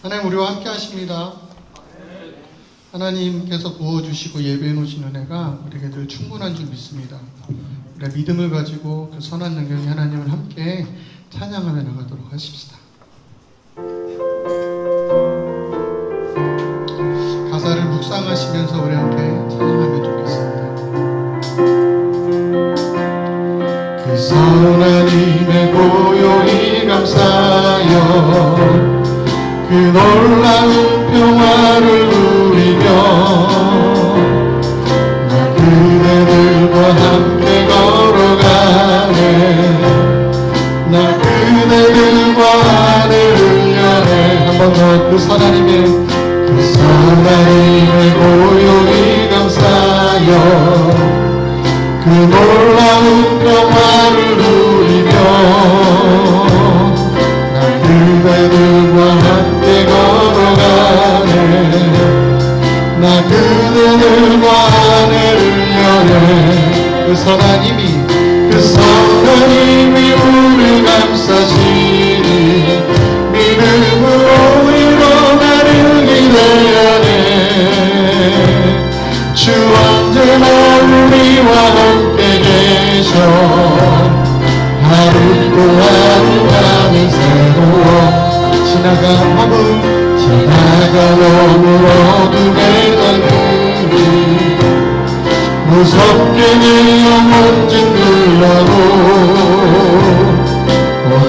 하나님 우리와 함께 하십니다. 하나님께서 부어주시고 예배해 놓으신 은혜가 우리에게 늘 충분한 줄 믿습니다. 우리가 믿음을 가지고 그 선한 능력이 하나님을 함께 찬양하며 나가도록 하십시다. 가사를 묵상하시면서 우리 함께 찬양하면 좋겠습니다. 그 선하님의 고요히 감사하여 그 놀라운 평화를 누리며 나 그대들과 함께 걸어가네. 나 그대들과 하늘을 여네. 한 번 더 그 선하님의 고요히 감사하여 그 놀라운 평화를 누리며 나 그대들과 함께 걸어가네. 나 그대들과 하늘을 여네. 그 선하님이 우리를 감싸시니 믿음으로 일어나를 기대하네. 주 언제나 우리와 함께 계셔 하루 또 하루가는 새로워 지나가 너무 어둠의 달들이 무섭게 내 영혼 짓눌러도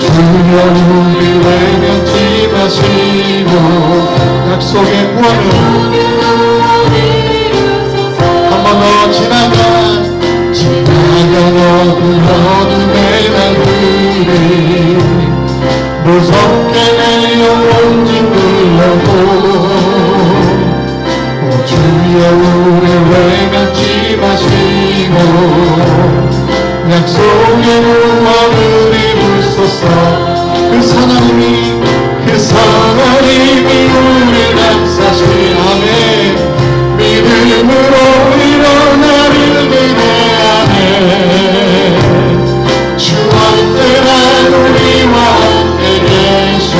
주여 우리 외면치 마시고 약속의 구원을 한 번 더 지나가 어둠의 날들이 무섭게 내 영혼 짓눌러도 주여 우리 외면치 마시고 약속의 구원을 이루소서. 그 선하님이 우리 감싸시 아멘. 믿음으로 일어나를 기대하네. 주 언제나 우리와 함께 계셔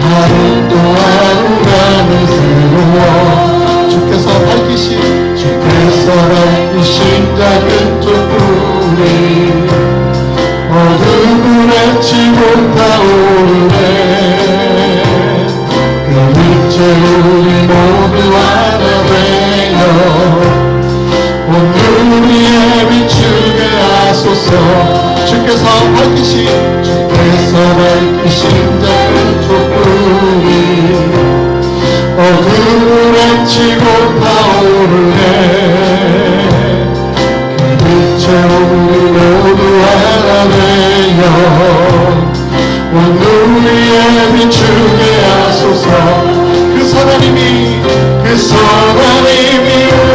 하루 또 하루가는 새로워 주께서 밝히신 작은 촛불이 어둠을 헤치고 타오르네. 그 빛에 우리 모두 하나 되어 온 우리에 비추게 하소서. 주께서 밝히신 작은 촛불이 어둠을 헤치고 타오르네. 그 빛에 우리 모두 하나 되어 온 우리에 비추게 하소서. 그 선하님이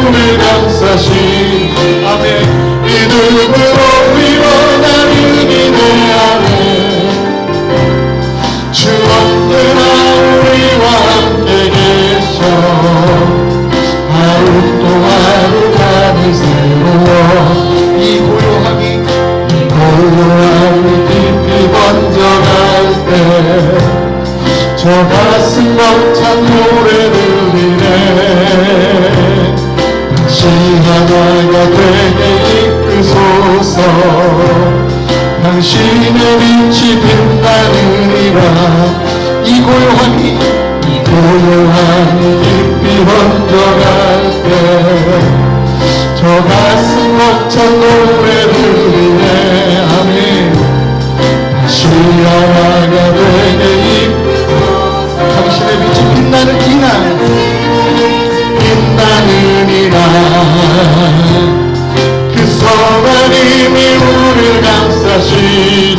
우리를 감싸신 아멘. 믿음으로 일어나를 기대하네. 주 언제나 우리와 함께 계셔 하루 또 하루가는 새로워. 이 고요함이 깊이 번져갈 때 저 가슴 벅찬 노래들이네. 다시 하나가 되게 이끄소서. 당신의 빛이 빛나느니라. 이 고요함이 깊이 번져갈 때 저 가슴 벅찬 노래들이네. 아멘. 다시 하나가 되게 이끄소서. 당신의 빛이 빛나느니라. 그 선하님이 우리를 감싸시니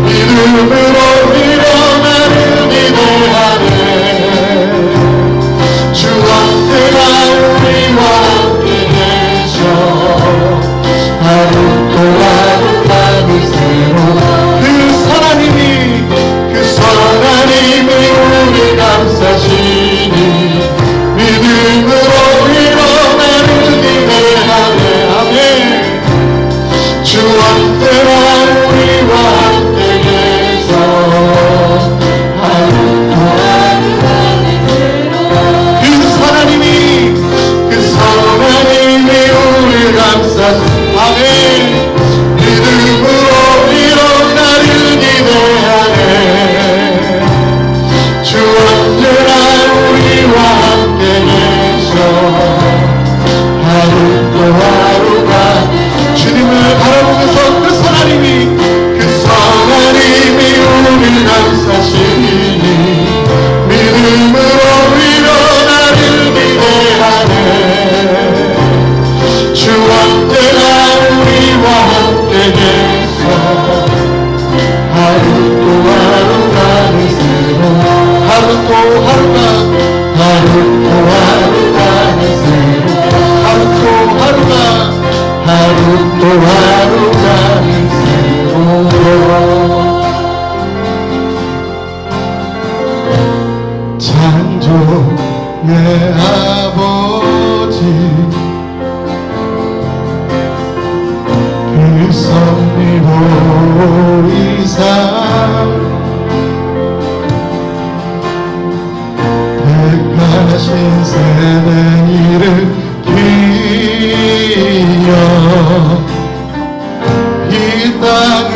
믿음으로 일어나를 기대하네. 주 언제나 우리와 함께 계셔 아멘. 믿음으로 일어나는 기대하네. 주 언제나 우리와 함께 계셔. 하루 또 하루가 주님을 바라보면서 그 선하님이 우리를 감싸시니 믿음으로 일어나를 기대하네. 주 언제나 우리와 함께 계셔. 하루 또 하루가 새로 하루 또 하루가 새로 하루 또 하루가 새로 창조의 아버지 그 섭리 보이사 택하신 세대 일으키며 이 땅을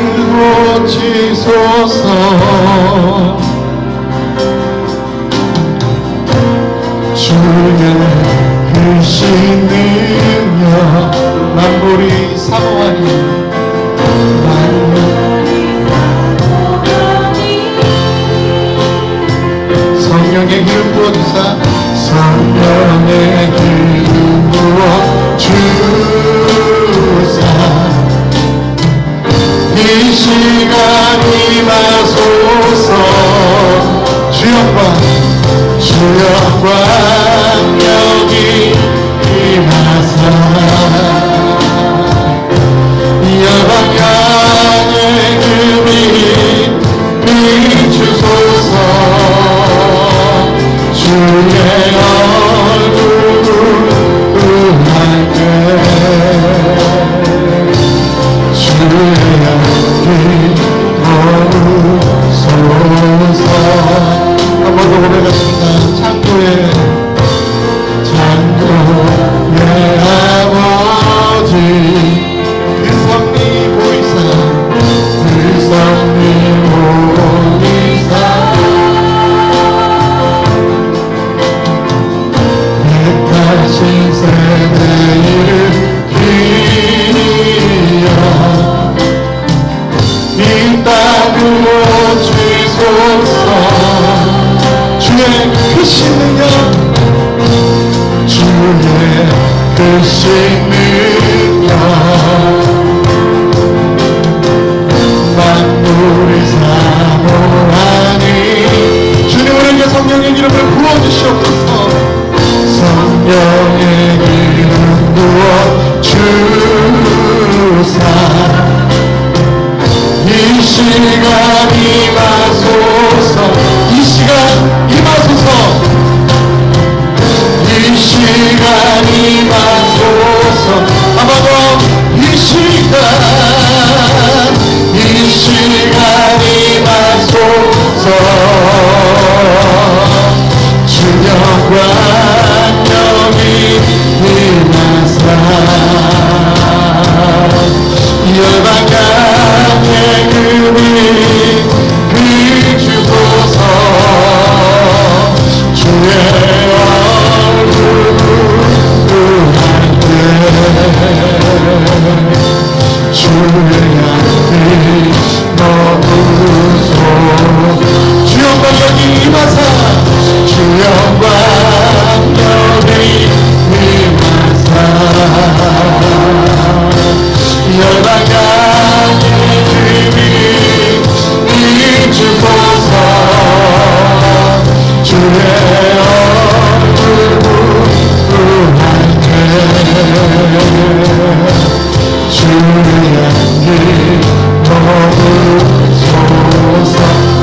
고치소서. 주의 크신 능력 만물이 사모하니 성령의 기름 부어주사 성령의 기름 부어주사 이 시간 임하소서. 주여 광명이 임하사 여방향의 금이 비추소서. 주의 얼굴을 의할게 주의 향기 거두소서. 한 번 더 고백하십니다. 창조의 아버지 그 섭리 보이사 택하신 세대 일으키며 이 땅을 고치소서. 주의 크신 능력 만물이 사모하니 주님 우리에게 성령의 기름을 부어주시옵소서. 성령의 기름 부어주사 이 시간 임하소서. 이 시간 임하소서. 이 시간 임하소서. 아마도 이 시간 임하소서. 주여 광명이 임하사 열방향의 금이 비추소서. 주의 주의 향기 머무소서. 주여 광명이 임하사 주여 광명이 임하사 열방향의 금이 비추소서. 주의 얼굴 구할게 주의 향기 머무소서.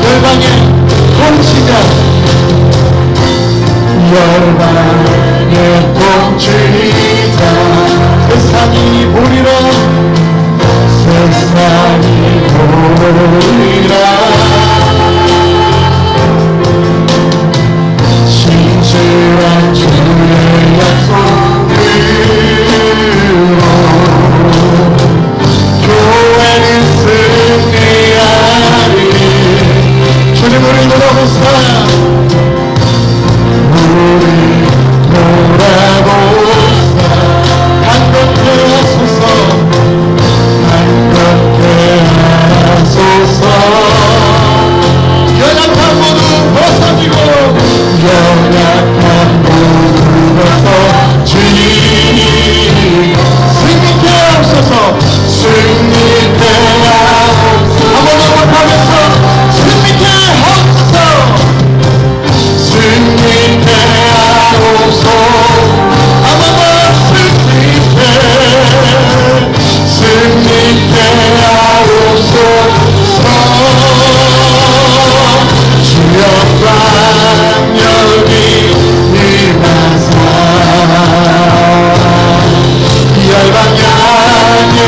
열방의 통치자 열방의 통치자 세상이 보리라 세상이 보리라 진실한 주의 약속으로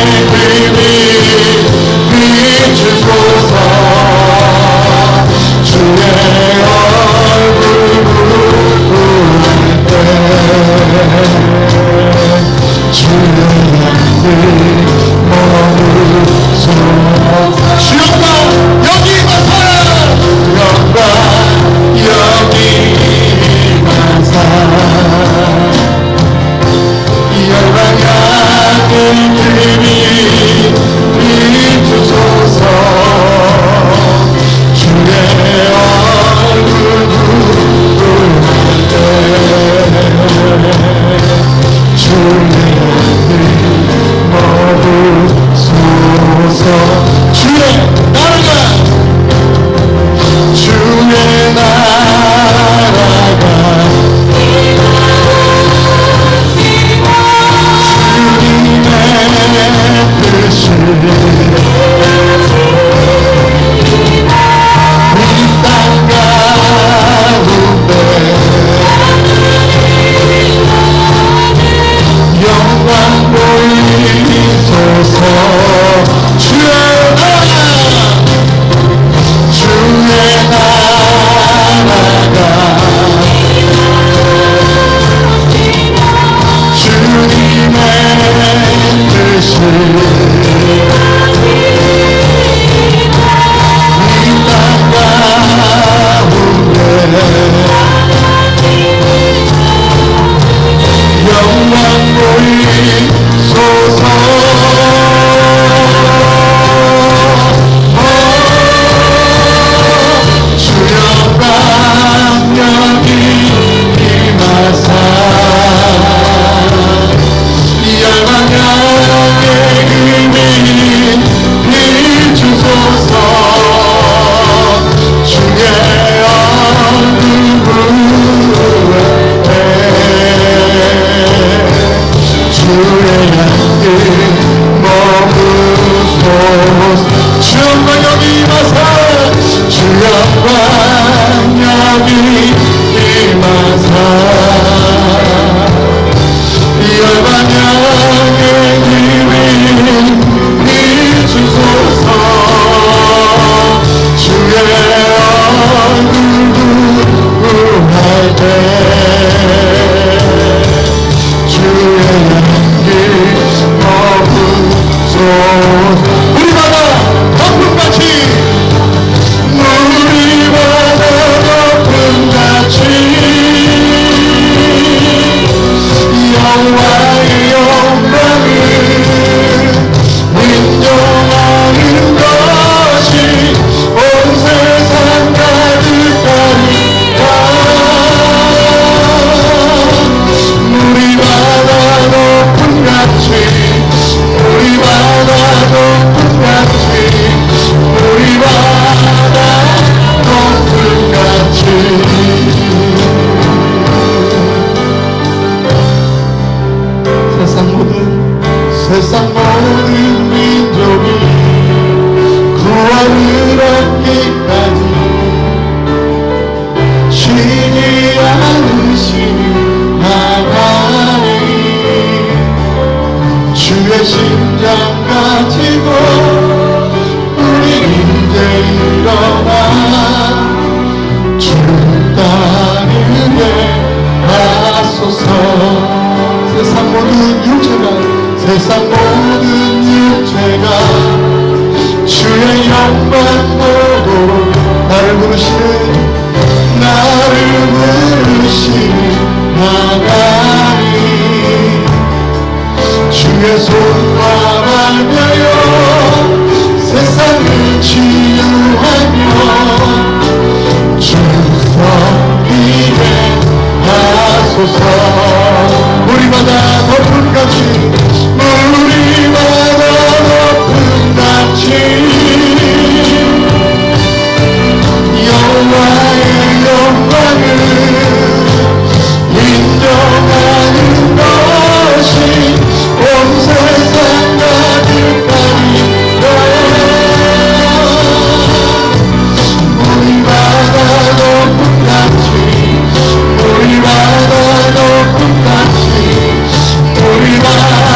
힘이 비추소서. 주의 얼굴 부을 때 주의 향기 머무소서. 주영광 여기 임하사. 영광 여기 임하사. 열방향의 힘이 비추소서. 주의 얼굴 부을 때 주의 향기 머무소서. 주의 나라가 주의 나라가 주님의 뜻이 이 땅 가운데 영광 보이소서. 주의 나라가 주의 나라가 주님의 뜻이 이 땅 가운데 영광 보이소서. 주영광 여기 임하사. 열방향의 힘이 비추소서. 주의 얼굴 부을 때 주의 향기 머무소서. 주영광 여기 임하사. 주영광 여기 임하사. 열방향의 힘이 비추소서. 주의 얼굴 부을 때 주의 향기 머무소서. 우리마다 덮음같이 우리마다 덮음같이 여호와의 영광을 인정하는 것이 온 세상 가득하니까. 물이마다 높음같이 물이마다 높음같이 물이마다 높음같이 세상 모든 민족이 구원을 얻기까지 쉬지 않으시니 나가리. 주의 심장 가지고 우리 이제 일어나 주 따르게 하소서. 세상 모든 육체가 주의 영광 보고 나를 부르시는 나가리. 주의 손과 말하여 세상을 치유하며 주 섬기게 하소서. 우리마다 높음같이 우리마다 높음같이 여호와의 영광을 인정하는 것이 온 세상 가득하니까. 우리마다 높음같이 우리마다 높음같이 우리마다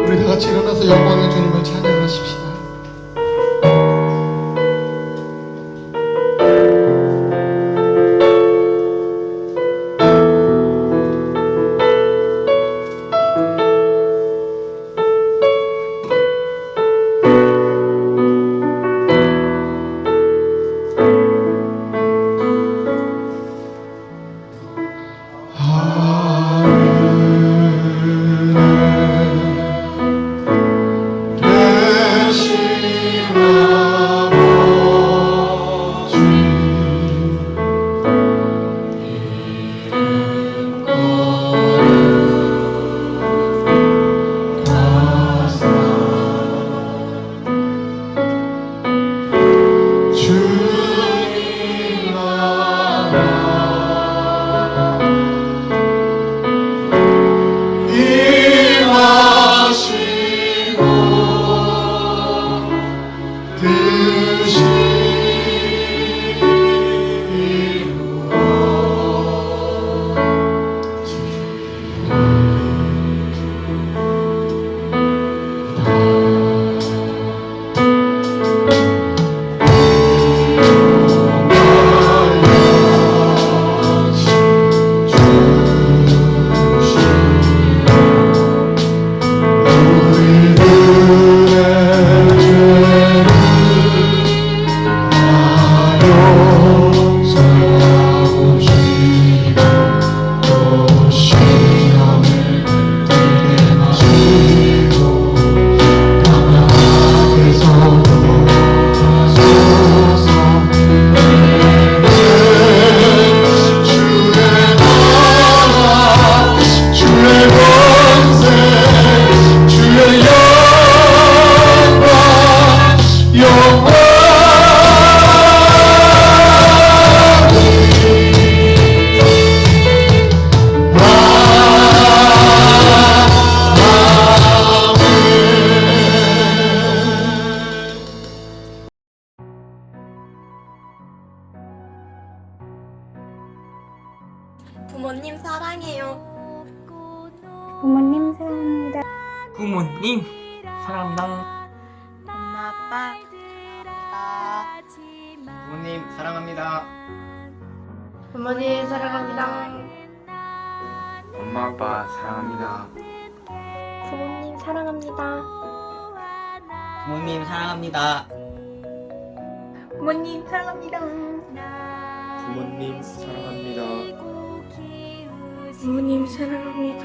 우리 다 같이 일어나서 영광의 주님을 찬양하십시다. 부모님 사랑해요. 부모님 사랑합니다. 부모님 사랑합니다. 엄마 아빠 부모님 사랑합니다. 부모님 사랑합니다. 엄마 아빠 사랑합니다. 부모님 사랑합니다. 부모님 사랑합니다. 부모님 사랑합니다. 부모님 사랑합니다. 부모님 사랑합니다.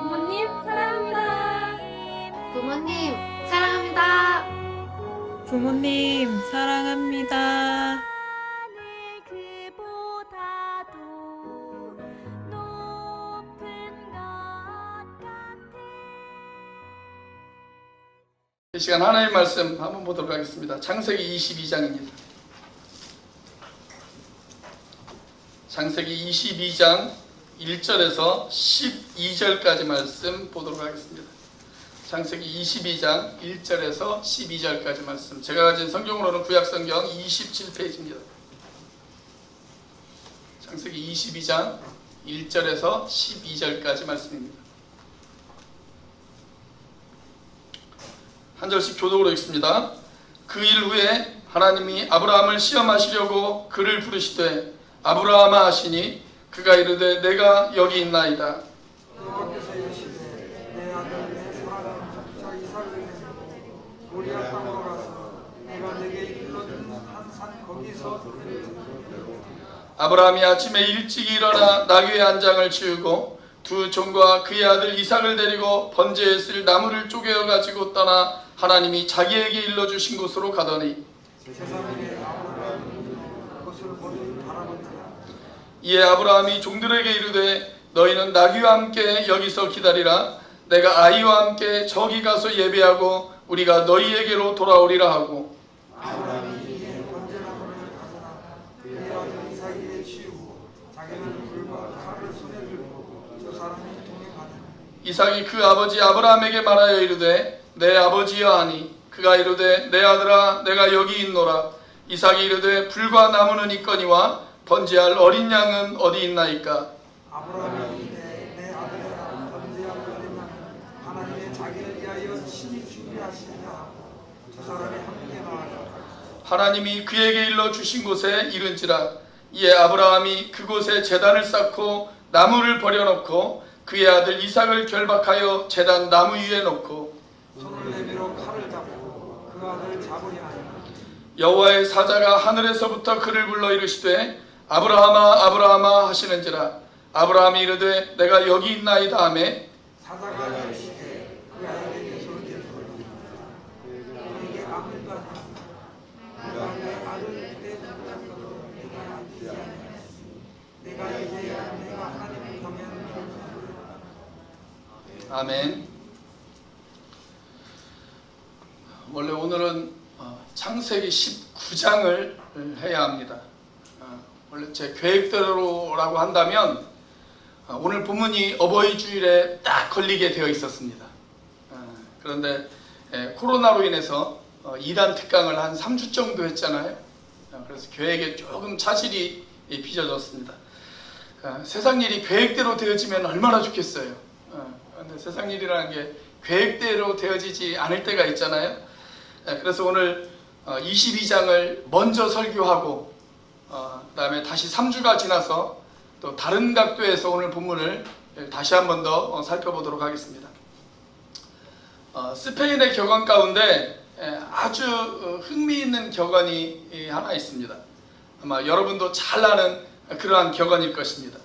부모님 사랑합니다. 부모님 사랑합니다. 부모님 사랑합니다. 이 시간 하나님의 말씀 한번 보도록 하겠습니다. 창세기 22장입니다. 창세기 22장 1절에서 12절까지 말씀 보도록 하겠습니다. 창세기 22장 1절에서 12절까지 말씀. 제가 가진 성경으로는 구약성경 27페이지입니다. 창세기 22장 1절에서 12절까지 말씀입니다. 한 절씩 교독으로 읽습니다. 그 일 후에 하나님이 아브라함을 시험하시려고 그를 부르시되 아브라함아 하시니 그가 이르되 내가 여기 있나이다. 아브라함이 아침에 일찍 일어나 나귀의 한 장을 치우고 두 종과 그의 아들 이삭을 데리고 번제에 쓸 나무를 쪼개어 가지고 떠나 하나님이 자기에게 일러주신 곳으로 가더니 이에 아브라함이 종들에게 이르되 너희는 나귀와 함께 여기서 기다리라. 내가 아이와 함께 저기 가서 예배하고 우리가 너희에게로 돌아오리라 하고 이삭이 그 아버지 아브라함에게 말하여 이르되 내 아버지여 하니 그가 이르되 내 아들아 내가 여기 있노라. 이삭이 이르되 불과 나무는 있거니와 번제할 어린 양은 어디 있나이까? 아브라함이 내 아들아 번제할 어린 양은 하나님의 자기를 위하여 친히 준비하시니라. 두 사람이 함께 나아가 하나님이 그에게 일러 주신 곳에 이른지라. 이에 아브라함이 그곳에 제단을 쌓고 나무를 버려놓고 그의 아들 이삭을 결박하여 제단 나무 위에 놓고 손을 내밀어 칼을 잡고 그 아들을 잡으려 하니라. 여호와의 사자가 하늘에서부터 그를 불러 이르시되 아브라함아 아브라함아 하시는지라. 아브라함이 이르되 내가 여기 있나이다 하매 사자가 이르시되 그 아들에게 손을 대고 그에게 아무 일도 하지 마. 내가 내 아들을 내 붙잡고 내가 안지 않으라. 내가 이제 내가 하나님을 경외하는 아멘. 원래 오늘은 창세기 19장을 해야 합니다. 원래 제 계획대로라고 한다면 오늘 본문이 어버이 주일에 딱 걸리게 되어 있었습니다. 그런데 코로나로 인해서 2단 특강을 한 3주 정도 했잖아요. 그래서 계획에 조금 차질이 빚어졌습니다. 세상 일이 계획대로 되어지면 얼마나 좋겠어요. 그런데 세상 일이라는 게 계획대로 되어지지 않을 때가 있잖아요. 그래서 오늘 22장을 먼저 설교하고 그 다음에 다시 3주가 지나서 또 다른 각도에서 오늘 본문을 다시 한 번 더 살펴보도록 하겠습니다. 스페인의 격언 가운데 아주 흥미있는 격언이 하나 있습니다. 아마 여러분도 잘 아는 그러한 격언일 것입니다.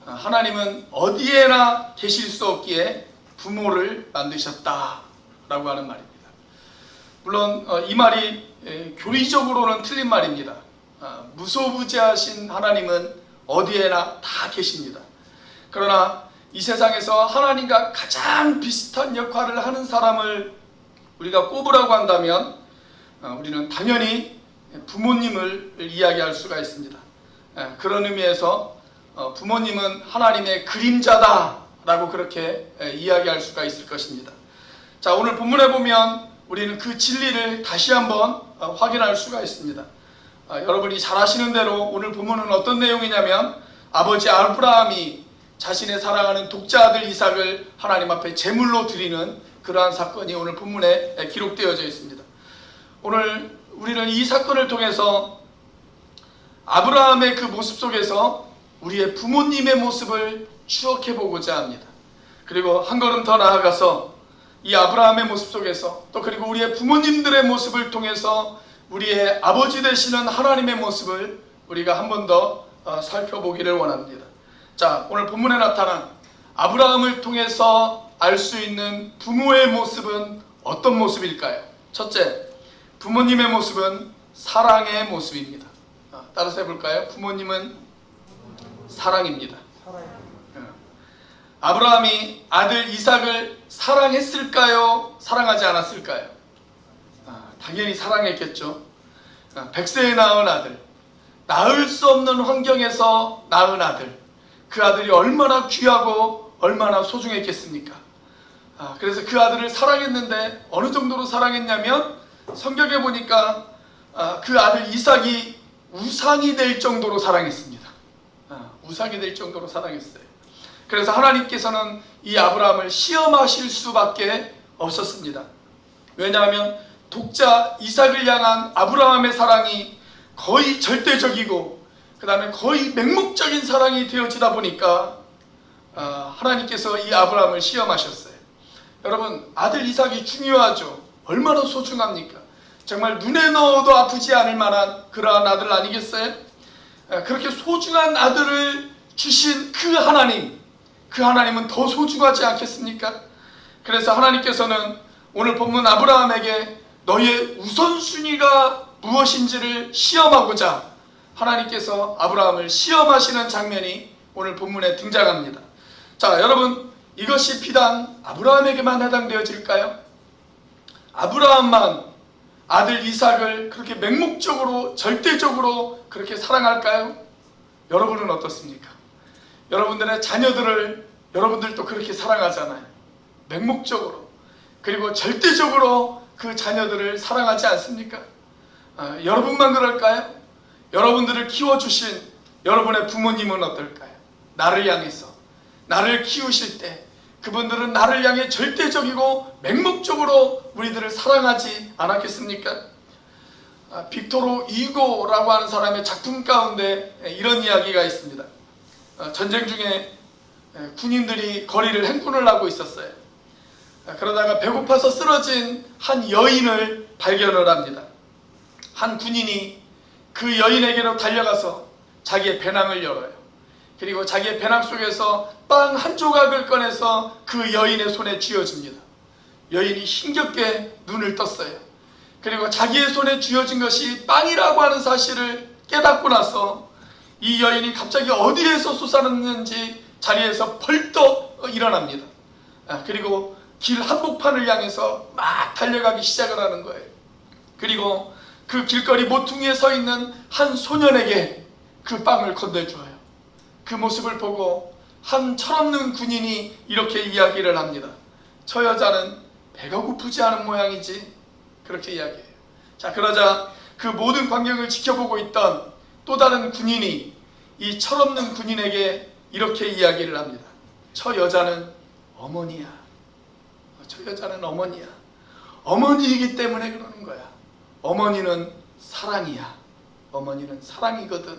하나님은 어디에나 계실 수 없기에 부모를 만드셨다 라고 하는 말입니다. 물론 이 말이 교리적으로는 틀린 말입니다. 무소부재하신 하나님은 어디에나 다 계십니다. 그러나 이 세상에서 하나님과 가장 비슷한 역할을 하는 사람을 우리가 꼽으라고 한다면 우리는 당연히 부모님을 이야기할 수가 있습니다. 그런 의미에서 부모님은 하나님의 그림자다 라고 그렇게 이야기할 수가 있을 것입니다. 자, 오늘 본문에 보면 우리는 그 진리를 다시 한번 확인할 수가 있습니다. 여러분이 잘 아시는 대로 오늘 본문은 어떤 내용이냐면 아버지 아브라함이 자신의 사랑하는 독자 아들 이삭을 하나님 앞에 제물로 드리는 그러한 사건이 오늘 본문에 기록되어져 있습니다. 오늘 우리는 이 사건을 통해서 아브라함의 그 모습 속에서 우리의 부모님의 모습을 추억해 보고자 합니다. 그리고 한 걸음 더 나아가서 이 아브라함의 모습 속에서 또 그리고 우리의 부모님들의 모습을 통해서 우리의 아버지 되시는 하나님의 모습을 우리가 한 번 더 살펴보기를 원합니다. 자, 오늘 본문에 나타난 아브라함을 통해서 알 수 있는 부모의 모습은 어떤 모습일까요? 첫째, 부모님의 모습은 사랑의 모습입니다. 따라서 해볼까요? 부모님은 사랑입니다. 아브라함이 아들 이삭을 사랑했을까요? 사랑하지 않았을까요? 당연히 사랑했겠죠. 100세에 낳은 아들, 낳을 수 없는 환경에서 낳은 아들, 그 아들이 얼마나 귀하고 얼마나 소중했겠습니까? 그래서 그 아들을 사랑했는데 어느 정도로 사랑했냐면 성경에 보니까 그 아들 이삭이 우상이 될 정도로 사랑했습니다. 우상이 될 정도로 사랑했어요. 그래서 하나님께서는 이 아브라함을 시험하실 수밖에 없었습니다. 왜냐하면 독자 이삭을 향한 아브라함의 사랑이 거의 절대적이고 그 다음에 거의 맹목적인 사랑이 되어지다 보니까 하나님께서 이 아브라함을 시험하셨어요. 여러분, 아들 이삭이 중요하죠. 얼마나 소중합니까? 정말 눈에 넣어도 아프지 않을 만한 그러한 아들 아니겠어요? 그렇게 소중한 아들을 주신 그 하나님은 더 소중하지 않겠습니까? 그래서 하나님께서는 오늘 본문 아브라함에게 너의 우선순위가 무엇인지를 시험하고자 하나님께서 아브라함을 시험하시는 장면이 오늘 본문에 등장합니다. 자, 여러분, 이것이 비단 아브라함에게만 해당되어질까요? 아브라함만 아들 이삭을 그렇게 맹목적으로 절대적으로 그렇게 사랑할까요? 여러분은 어떻습니까? 여러분들의 자녀들을 여러분들도 그렇게 사랑하잖아요. 맹목적으로 그리고 절대적으로 그 자녀들을 사랑하지 않습니까? 여러분만 그럴까요? 여러분들을 키워주신 여러분의 부모님은 어떨까요? 나를 향해서, 나를 키우실 때 그분들은 나를 향해 절대적이고 맹목적으로 우리들을 사랑하지 않았겠습니까? 빅토르 이고라고 하는 사람의 작품 가운데 이런 이야기가 있습니다. 전쟁 중에 군인들이 거리를 행군을 하고 있었어요. 그러다가 배고파서 쓰러진 한 여인을 발견을 합니다. 한 군인이 그 여인에게로 달려가서 자기의 배낭을 열어요. 그리고 자기의 배낭 속에서 빵 한 조각을 꺼내서 그 여인의 손에 쥐어줍니다. 여인이 힘겹게 눈을 떴어요. 그리고 자기의 손에 쥐어진 것이 빵이라고 하는 사실을 깨닫고 나서 이 여인이 갑자기 어디에서 솟아났는지 자리에서 벌떡 일어납니다. 그리고 길 한복판을 향해서 막 달려가기 시작을 하는 거예요. 그리고 그 길거리 모퉁이에 서 있는 한 소년에게 그 빵을 건네줘요. 그 모습을 보고 한 철없는 군인이 이렇게 이야기를 합니다. 저 여자는 배가 고프지 않은 모양이지. 그렇게 이야기해요. 자, 그러자 그 모든 광경을 지켜보고 있던 또 다른 군인이 이 철없는 군인에게 이렇게 이야기를 합니다. 저 여자는 어머니야. 저 여자는 어머니야. 어머니이기 때문에 그러는 거야. 어머니는 사랑이야. 어머니는 사랑이거든.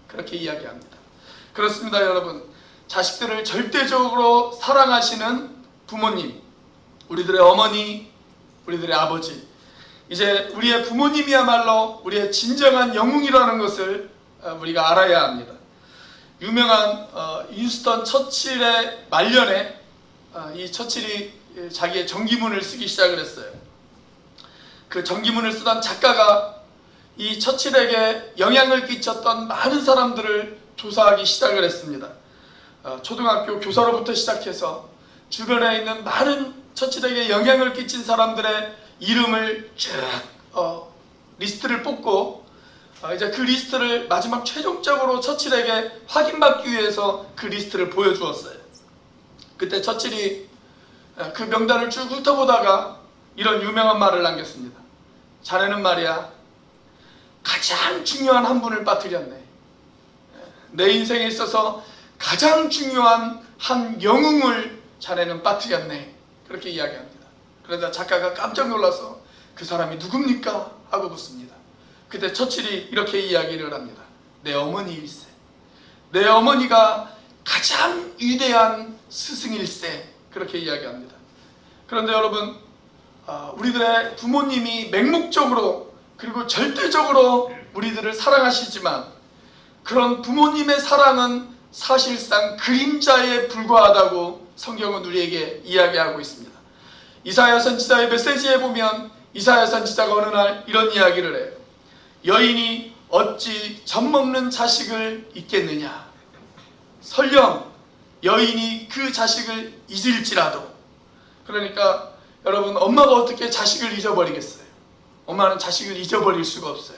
그렇게 이야기합니다. 그렇습니다, 여러분. 자식들을 절대적으로 사랑하시는 부모님, 우리들의 어머니, 우리들의 아버지, 이제 우리의 부모님이야말로 우리의 진정한 영웅이라는 것을 우리가 알아야 합니다. 유명한 윈스턴 처칠의 말년에 이 처칠이 자기의 정기문을 쓰기 시작을 했어요. 그 정기문을 쓰던 작가가 이 처칠에게 영향을 끼쳤던 많은 사람들을 조사하기 시작을 했습니다. 초등학교 교사로부터 시작해서 주변에 있는 많은 처칠에게 영향을 끼친 사람들의 이름을 쭉 리스트를 뽑고 이제 그 리스트를 마지막 최종적으로 처칠에게 확인받기 위해서 그 리스트를 보여주었어요. 그때 처칠이 그 명단을 쭉 훑어보다가 이런 유명한 말을 남겼습니다. 자네는 말이야 가장 중요한 한 분을 빠뜨렸네. 내 인생에 있어서 가장 중요한 한 영웅을 자네는 빠뜨렸네. 그렇게 이야기합니다. 그러자 작가가 깜짝 놀라서 그 사람이 누굽니까? 하고 묻습니다. 그때 처칠이 이렇게 이야기를 합니다. 내 어머니일세. 내 어머니가 가장 위대한 스승일세. 그렇게 이야기합니다. 그런데 여러분, 우리들의 부모님이 맹목적으로 그리고 절대적으로 우리들을 사랑하시지만 그런 부모님의 사랑은 사실상 그림자에 불과하다고 성경은 우리에게 이야기하고 있습니다. 이사야 선지자의 메시지에 보면 이사야 선지자가 어느 날 이런 이야기를 해요. 여인이 어찌 젖먹는 자식을 잊겠느냐. 설령 여인이 그 자식을 잊을지라도, 그러니까 여러분, 엄마가 어떻게 자식을 잊어버리겠어요? 엄마는 자식을 잊어버릴 수가 없어요.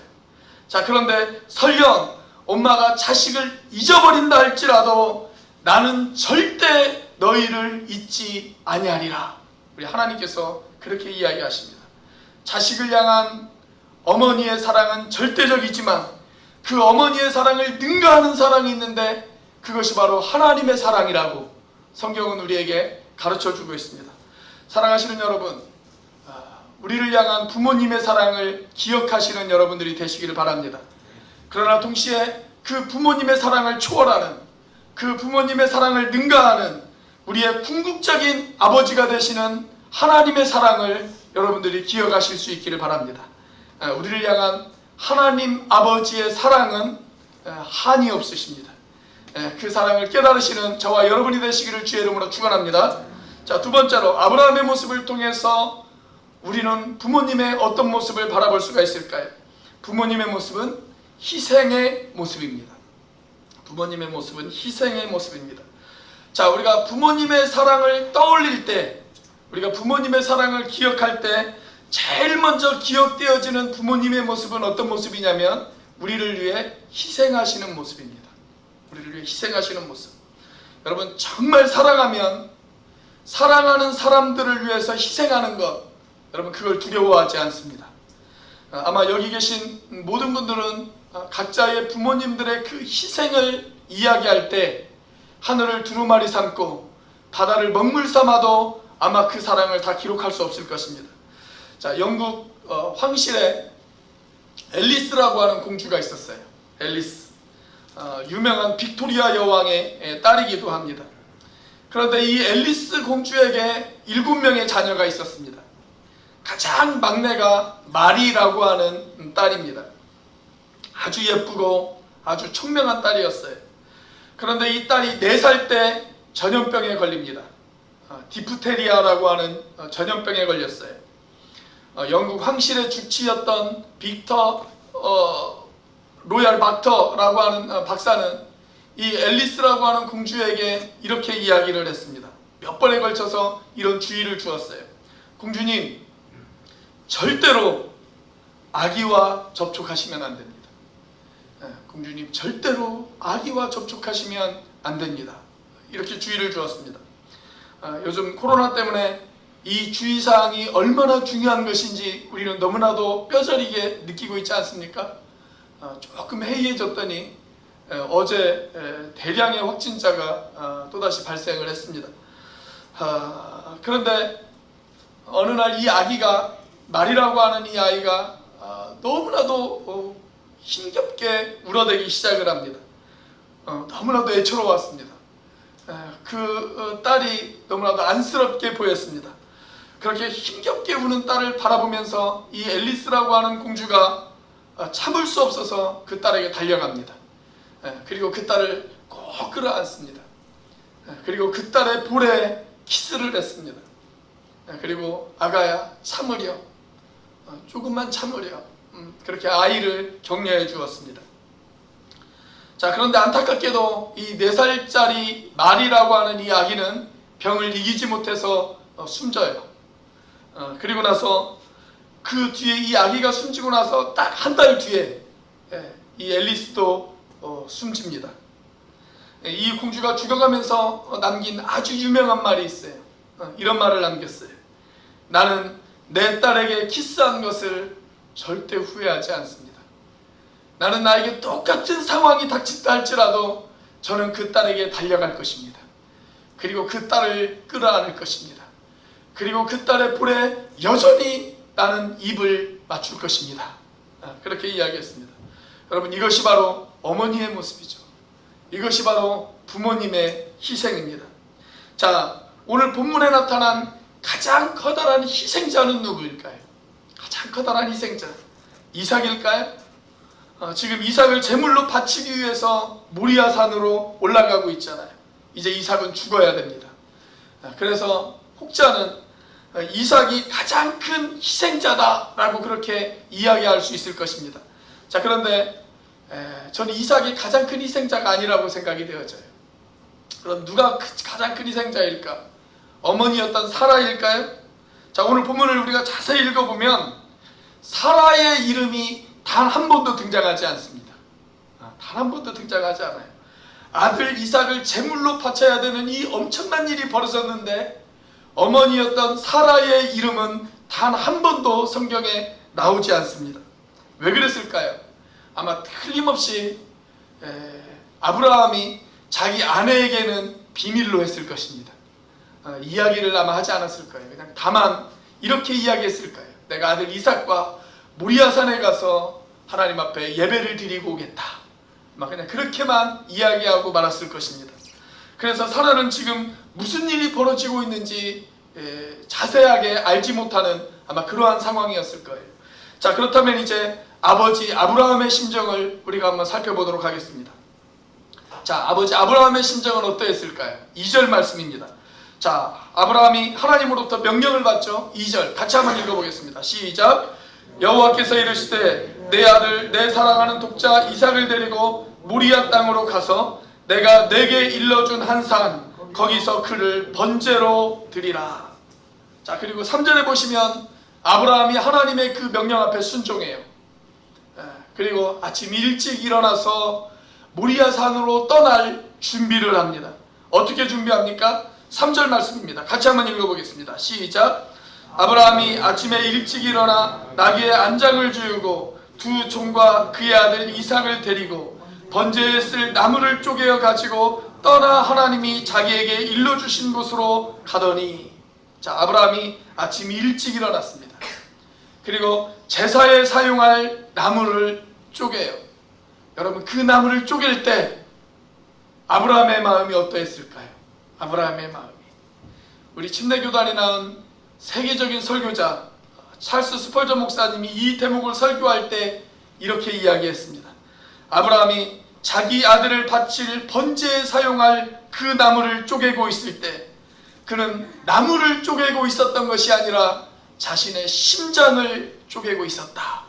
자, 그런데 설령 엄마가 자식을 잊어버린다 할지라도 나는 절대 너희를 잊지 아니하리라. 우리 하나님께서 그렇게 이야기하십니다. 자식을 향한 어머니의 사랑은 절대적이지만 그 어머니의 사랑을 능가하는 사랑이 있는데 그것이 바로 하나님의 사랑이라고 성경은 우리에게 가르쳐주고 있습니다. 사랑하시는 여러분, 우리를 향한 부모님의 사랑을 기억하시는 여러분들이 되시기를 바랍니다. 그러나 동시에 그 부모님의 사랑을 초월하는, 그 부모님의 사랑을 능가하는 우리의 궁극적인 아버지가 되시는 하나님의 사랑을 여러분들이 기억하실 수 있기를 바랍니다. 우리를 향한 하나님 아버지의 사랑은 한이 없으십니다. 그 사랑을 깨달으시는 저와 여러분이 되시기를 주의 이름으로 축원합니다. 자, 두 번째로 아브라함의 모습을 통해서 우리는 부모님의 어떤 모습을 바라볼 수가 있을까요? 부모님의 모습은 희생의 모습입니다. 부모님의 모습은 희생의 모습입니다. 자, 우리가 부모님의 사랑을 떠올릴 때, 우리가 부모님의 사랑을 기억할 때 제일 먼저 기억되어지는 부모님의 모습은 어떤 모습이냐면 우리를 위해 희생하시는 모습입니다. 우리를 위해 희생하시는 모습. 여러분, 정말 사랑하면 사랑하는 사람들을 위해서 희생하는 것, 여러분 그걸 두려워하지 않습니다. 아마 여기 계신 모든 분들은 각자의 부모님들의 그 희생을 이야기할 때 하늘을 두루마리 삼고 바다를 먹물 삼아도 아마 그 사랑을 다 기록할 수 없을 것입니다. 자, 영국 황실에 앨리스라고 하는 공주가 있었어요. 앨리스, 유명한 빅토리아 여왕의 딸이기도 합니다. 그런데 이 앨리스 공주에게 7명의 자녀가 있었습니다. 가장 막내가 마리라고 하는 딸입니다. 아주 예쁘고 아주 총명한 딸이었어요. 그런데 이 딸이 4살 때 전염병에 걸립니다. 디프테리아라고 하는 전염병에 걸렸어요. 영국 황실의 주치였던 빅터 로얄 박터라고 하는 박사는 이 앨리스라고 하는 공주에게 이렇게 이야기를 했습니다. 몇 번에 걸쳐서 이런 주의를 주었어요. 공주님, 절대로 아기와 접촉하시면 안 됩니다. 공주님, 절대로 아기와 접촉하시면 안 됩니다. 이렇게 주의를 주었습니다. 요즘 코로나 때문에 이 주의사항이 얼마나 중요한 것인지 우리는 너무나도 뼈저리게 느끼고 있지 않습니까? 조금 해이해졌더니 어제 대량의 확진자가 또다시 발생을 했습니다. 그런데 어느 날 이 아기가, 말이라고 하는 이 아이가 너무나도 힘겹게 울어대기 시작을 합니다. 너무나도 애처로웠습니다. 그 딸이 너무나도 안쓰럽게 보였습니다. 그렇게 힘겹게 우는 딸을 바라보면서 이 앨리스라고 하는 공주가 참을 수 없어서 그 딸에게 달려갑니다. 그리고 그 딸을 꼭 끌어안습니다. 그리고 그 딸의 볼에 키스를 했습니다. 그리고 아가야, 참으려, 조금만 참으려, 그렇게 아이를 격려해 주었습니다. 자, 그런데 안타깝게도 이 4살짜리 마리라고 하는 이 아기는 병을 이기지 못해서 숨져요. 그리고 나서 그 뒤에 이 아기가 숨지고 나서 딱 한 달 뒤에 이 앨리스도 숨집니다. 이 공주가 죽어가면서 남긴 아주 유명한 말이 있어요. 이런 말을 남겼어요. 나는 내 딸에게 키스한 것을 절대 후회하지 않습니다. 나는 나에게 똑같은 상황이 닥친다 할지라도 저는 그 딸에게 달려갈 것입니다. 그리고 그 딸을 끌어안을 것입니다. 그리고 그 딸의 볼에 여전히 나는 입을 맞출 것입니다. 그렇게 이야기했습니다. 여러분, 이것이 바로 어머니의 모습이죠. 이것이 바로 부모님의 희생입니다. 자, 오늘 본문에 나타난 가장 커다란 희생자는 누구일까요? 가장 커다란 희생자, 이삭일까요? 지금 이삭을 제물로 바치기 위해서 모리아산으로 올라가고 있잖아요. 이제 이삭은 죽어야 됩니다. 그래서 혹자는 이삭이 가장 큰 희생자다라고 그렇게 이야기할 수 있을 것입니다. 자, 그런데 저는 이삭이 가장 큰 희생자가 아니라고 생각이 되어져요. 그럼 누가 가장 큰 희생자일까? 어머니였던 사라일까요? 자, 오늘 본문을 우리가 자세히 읽어보면 사라의 이름이 단 한 번도 등장하지 않습니다. 단 한 번도 등장하지 않아요. 아들 이삭을 제물로 바쳐야 되는 이 엄청난 일이 벌어졌는데 어머니였던 사라의 이름은 단 한 번도 성경에 나오지 않습니다. 왜 그랬을까요? 아마 틀림없이 아브라함이 자기 아내에게는 비밀로 했을 것입니다. 이야기를 아마 하지 않았을 거예요. 그냥 다만 이렇게 이야기했을 거예요. 내가 아들 이삭과 모리아산에 가서 하나님 앞에 예배를 드리고 오겠다. 막 그냥 그렇게만 이야기하고 말았을 것입니다. 그래서 사라는 지금 무슨 일이 벌어지고 있는지 자세하게 알지 못하는 아마 그러한 상황이었을 거예요. 자, 그렇다면 이제 아버지 아브라함의 심정을 우리가 한번 살펴보도록 하겠습니다. 자, 아버지 아브라함의 심정은 어떠했을까요? 2절 말씀입니다. 자, 아브라함이 하나님으로부터 명령을 받죠. 2절 같이 한번 읽어보겠습니다. 시작. 여호와께서 이르시되 내 아들 내 사랑하는 독자 이삭을 데리고 모리아 땅으로 가서 내가 내게 일러준 한 산 거기서 그를 번제로 드리라. 자, 그리고 3절에 보시면 아브라함이 하나님의 그 명령 앞에 순종해요. 그리고 아침 일찍 일어나서 모리아 산으로 떠날 준비를 합니다. 어떻게 준비합니까? 3절 말씀입니다. 같이 한번 읽어보겠습니다. 시작. 아브라함이 아침에 일찍 일어나 나귀의 안장을 지우고 두 종과 그의 아들 이삭을 데리고 번제에 쓸 나무를 쪼개어 가지고 떠나 하나님이 자기에게 일러주신 곳으로 가더니, 자, 아브라함이 아침 일찍 일어났습니다. 그리고 제사에 사용할 나무를 쪼개요. 여러분, 그 나무를 쪼갤 때 아브라함의 마음이 어떠했을까요? 아브라함의 마음이, 우리 침례교단에 나온 세계적인 설교자 찰스 스펄전 목사님이 이 대목을 설교할 때 이렇게 이야기했습니다. 아브라함이 자기 아들을 바칠 번제에 사용할 그 나무를 쪼개고 있을 때 그는 나무를 쪼개고 있었던 것이 아니라 자신의 심장을 쪼개고 있었다.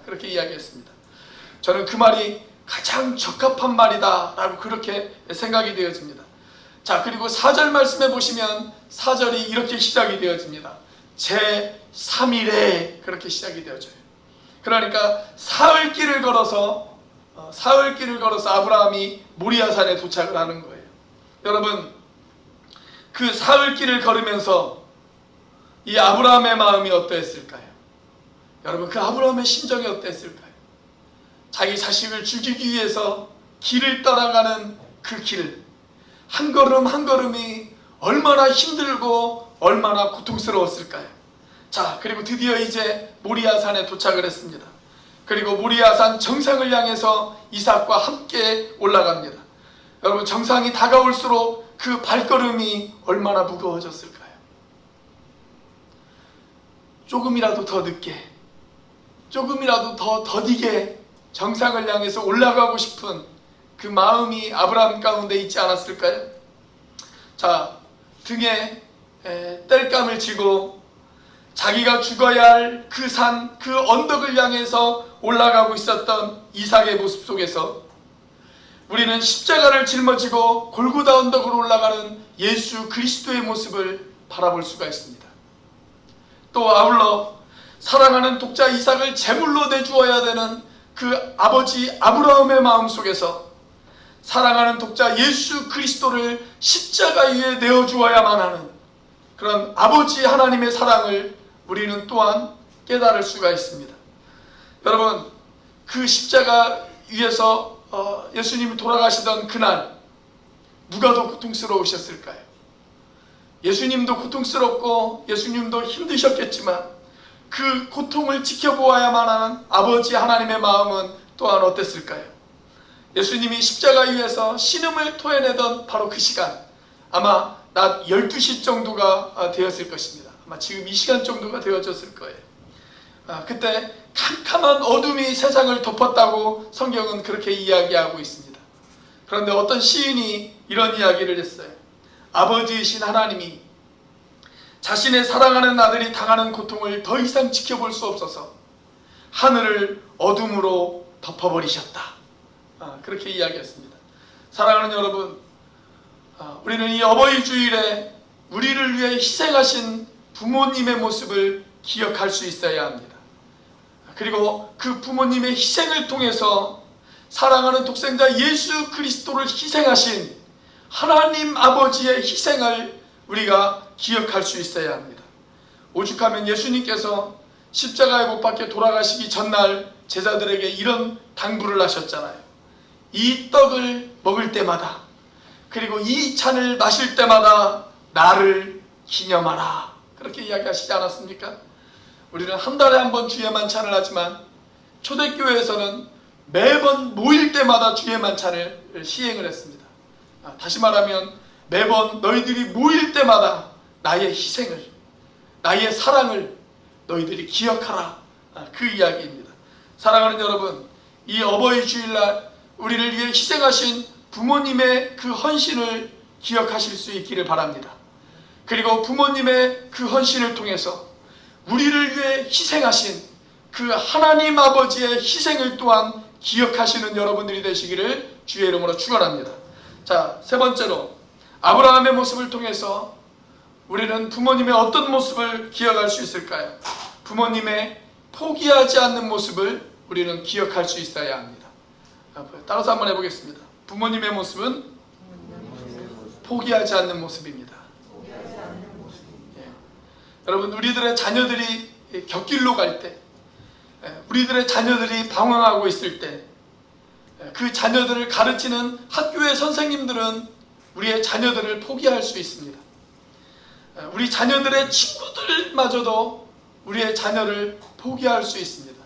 그렇게 이야기했습니다. 저는 그 말이 가장 적합한 말이다 라고 그렇게 생각이 되어집니다. 자, 그리고 4절 말씀해 보시면 4절이 이렇게 시작이 되어집니다. 제3일에 그렇게 시작이 되어져요. 그러니까 사흘길을 걸어서 아브라함이 모리아산에 도착을 하는 거예요. 여러분, 그 사흘길을 걸으면서 이 아브라함의 마음이 어떠했을까요? 여러분, 그 아브라함의 심정이 어떠했을까요? 자기 자식을 죽이기 위해서 길을 떠나가는 그 길, 한 걸음 한 걸음이 얼마나 힘들고 얼마나 고통스러웠을까요? 자, 그리고 드디어 이제 모리아산에 도착을 했습니다. 그리고 모리아산 정상을 향해서 이삭과 함께 올라갑니다. 여러분, 정상이 다가올수록 그 발걸음이 얼마나 무거워졌을까요? 조금이라도 더 늦게, 조금이라도 더 더디게 정상을 향해서 올라가고 싶은 그 마음이 아브라함 가운데 있지 않았을까요? 자, 등에 땔감을 지고 자기가 죽어야 할 그 산, 그 언덕을 향해서 올라가고 있었던 이삭의 모습 속에서 우리는 십자가를 짊어지고 골고다 언덕으로 올라가는 예수 그리스도의 모습을 바라볼 수가 있습니다. 또 아울러 사랑하는 독자 이삭을 제물로 내주어야 되는 그 아버지 아브라함의 마음 속에서 사랑하는 독자 예수 그리스도를 십자가 위에 내어주어야만 하는 그런 아버지 하나님의 사랑을 우리는 또한 깨달을 수가 있습니다. 여러분, 그 십자가 위에서 예수님이 돌아가시던 그날 누가 더 고통스러우셨을까요? 예수님도 고통스럽고 예수님도 힘드셨겠지만 그 고통을 지켜보아야만 하는 아버지 하나님의 마음은 또한 어땠을까요? 예수님이 십자가 위에서 신음을 토해내던 바로 그 시간, 아마 낮 12시 정도가 되었을 것입니다. 아마 지금 이 시간 정도가 되어졌을 거예요. 그때 캄캄한 어둠이 세상을 덮었다고 성경은 그렇게 이야기하고 있습니다. 그런데 어떤 시인이 이런 이야기를 했어요. 아버지이신 하나님이 자신의 사랑하는 아들이 당하는 고통을 더 이상 지켜볼 수 없어서 하늘을 어둠으로 덮어버리셨다. 그렇게 이야기했습니다. 사랑하는 여러분, 우리는 이 어버이 주일에 우리를 위해 희생하신 부모님의 모습을 기억할 수 있어야 합니다. 그리고 그 부모님의 희생을 통해서 사랑하는 독생자 예수 그리스도를 희생하신 하나님 아버지의 희생을 우리가 기억할 수 있어야 합니다. 오죽하면 예수님께서 십자가에 못 박혀 돌아가시기 전날 제자들에게 이런 당부를 하셨잖아요. 이 떡을 먹을 때마다 그리고 이 잔을 마실 때마다 나를 기념하라. 그렇게 이야기하시지 않았습니까? 우리는 한 달에 한 번 주의 만찬을 하지만 초대교회에서는 매번 모일 때마다 주의 만찬을 시행을 했습니다. 다시 말하면 매번 너희들이 모일 때마다 나의 희생을, 나의 사랑을 너희들이 기억하라. 그 이야기입니다. 사랑하는 여러분, 이 어버이 주일날 우리를 위해 희생하신 부모님의 그 헌신을 기억하실 수 있기를 바랍니다. 그리고 부모님의 그 헌신을 통해서 우리를 위해 희생하신 그 하나님 아버지의 희생을 또한 기억하시는 여러분들이 되시기를 주의 이름으로 축원합니다. 자, 세 번째로 아브라함의 모습을 통해서 우리는 부모님의 어떤 모습을 기억할 수 있을까요? 부모님의 포기하지 않는 모습을 우리는 기억할 수 있어야 합니다. 따라서 한번 해보겠습니다. 부모님의 모습은 포기하지 않는 모습입니다. 예. 여러분, 우리들의 자녀들이 곁길로 갈 때 우리들의 자녀들이 방황하고 있을 때 그 자녀들을 가르치는 학교의 선생님들은 우리의 자녀들을 포기할 수 있습니다. 우리 자녀들의 친구들마저도 우리의 자녀를 포기할 수 있습니다.